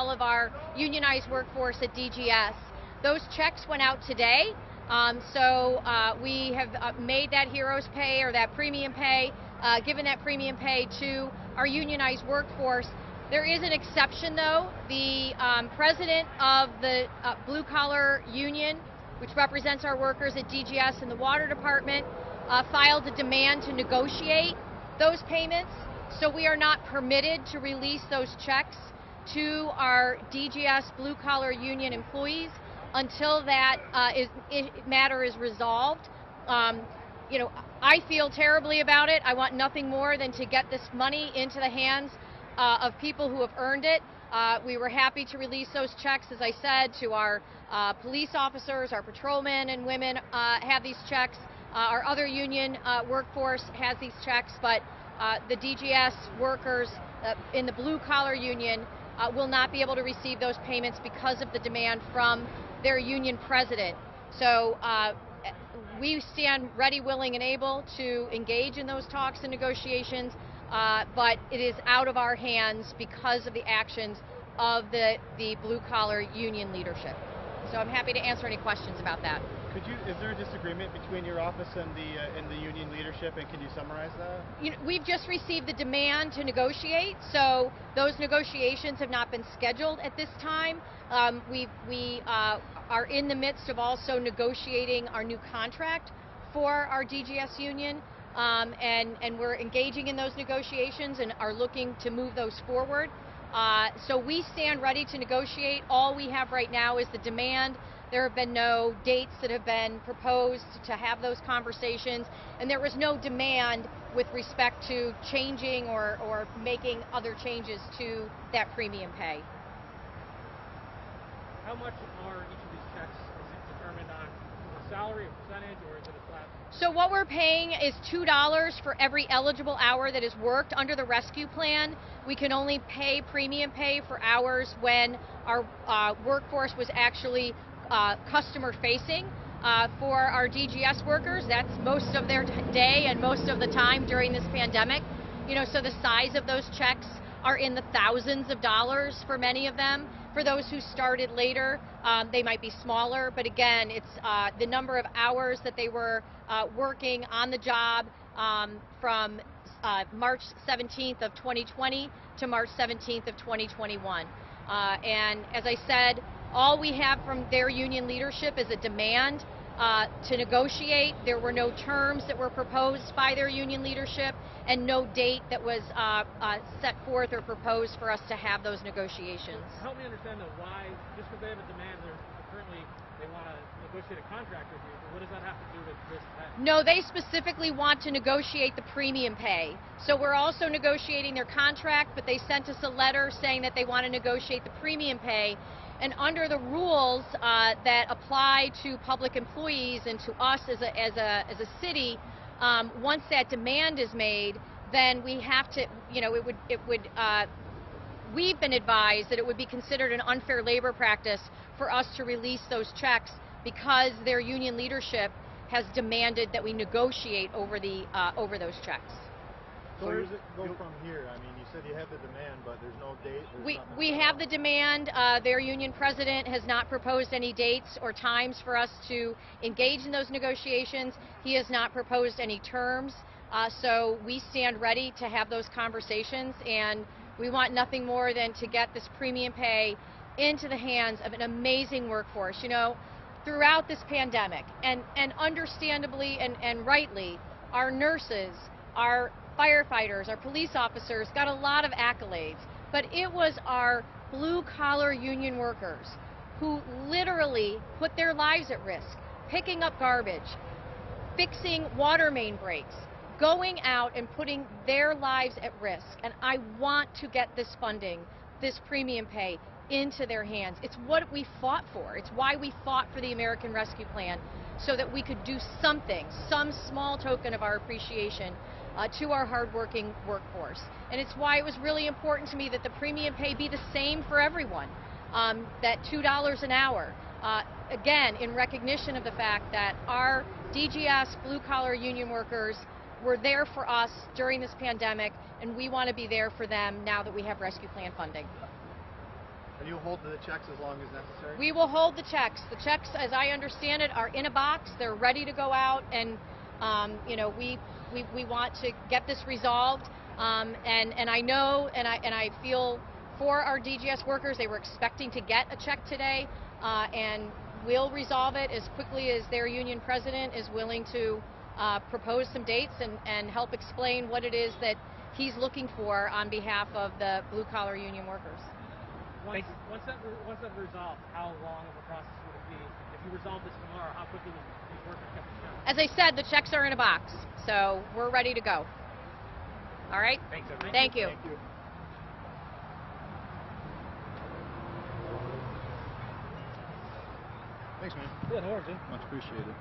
all of our unionized workforce at DGS. Those checks went out today. So we have made that heroes pay or that premium pay, given that premium pay to our unionized workforce. There is an exception though. The president of the blue collar union, which represents our workers at DGS and the water department, filed a demand to negotiate those payments. So we are not permitted to release those checks to our DGS blue collar union employees until that matter is resolved. You know, I feel terribly about it. I want nothing more than to get this money into the hands of people who have earned it. We were happy to release those checks, as I said, to our police officers, our patrolmen and women have these checks. Our other union workforce has these checks, but the DGS workers in the blue collar union will not be able to receive those payments because of the demand from their union president. So we stand ready, willing, and able to engage in those talks and negotiations, but it is out of our hands because of the actions of the blue collar union leadership. So I'm happy to answer any questions about that. Is there a disagreement between your office and the union leadership, and can you summarize that? You know, we've just received the demand to negotiate, so those negotiations have not been scheduled at this time. We are in the midst of also negotiating our new contract for our DGS union, and we're engaging in those negotiations and are looking to move those forward. So we stand ready to negotiate. All we have right now is the demand. There have been no dates that have been proposed to have those conversations, and there was no demand with respect to changing or making other changes to that premium pay. How much are each of these checks? Is it determined on a salary, a percentage, or is it a flat? So what we're paying is $2 for every eligible hour that is worked under the rescue plan. We can only pay premium pay for hours when our workforce was actually customer facing. For our DGS workers, that's most of their day and most of the time during this pandemic. You know, so the size of those checks are in the thousands of dollars for many of them. For those who started later, they might be smaller, but again, it's the number of hours that they were working on the job from March 17th of 2020 to March 17th of 2021. And as I said, all we have from their union leadership is a demand to negotiate. There were no terms that were proposed by their union leadership and no date that was set forth or proposed for us to have those negotiations. So help me understand though, why, just because they have a demand, currently they want to negotiate a contract with you, but what does that have to do with this pay? No, they specifically want to negotiate the premium pay. So we're also negotiating their contract, but they sent us a letter saying that they want to negotiate the premium pay. And under the rules that apply to public employees and to us as a city, once that demand is made, then we have to, you know, we've been advised that it would be considered an unfair labor practice for us to release those checks because their union leadership has demanded that we negotiate over those checks. So where does it go from here? I mean, you said you have the demand, but there's no date. We have the demand. Their union president has not proposed any dates or times for us to engage in those negotiations. He has not proposed any terms. So we stand ready to have those conversations, and we want nothing more than to get this premium pay into the hands of an amazing workforce. You know, throughout this pandemic, and understandably and rightly, our nurses, our firefighters, our police officers got a lot of accolades, but it was our blue-collar union workers who literally put their lives at risk, picking up garbage, fixing water main breaks, going out and putting their lives at risk. And I want to get this funding, this premium pay, into their hands. It's what we fought for. It's why we fought for the American Rescue Plan, so that we could do something, some small token of our appreciation to our hardworking workforce. And it's why it was really important to me that the premium pay be the same for everyone, that $2 an hour. Again, in recognition of the fact that our DGS blue-collar union workers were there for us during this pandemic, and we want to be there for them now that we have rescue plan funding. And you'll hold the checks as long as necessary? We will hold the checks. The checks, as I understand it, are in a box. They're ready to go out, and you know, we want to get this resolved. And I know, and I feel for our DGS workers. They were expecting to get a check today, and we'll resolve it as quickly as their union president is willing to propose some dates and help explain what it is that he's looking for on behalf of the blue-collar union workers. Once that resolved, how long of a process would it be? If you resolve this tomorrow, how quickly would these workers get the check? As I said, the checks are in a box, so we're ready to go. All right? Thanks, Thank you. Thank you. Thanks, man. Yeah, no worries, dude. Much appreciated.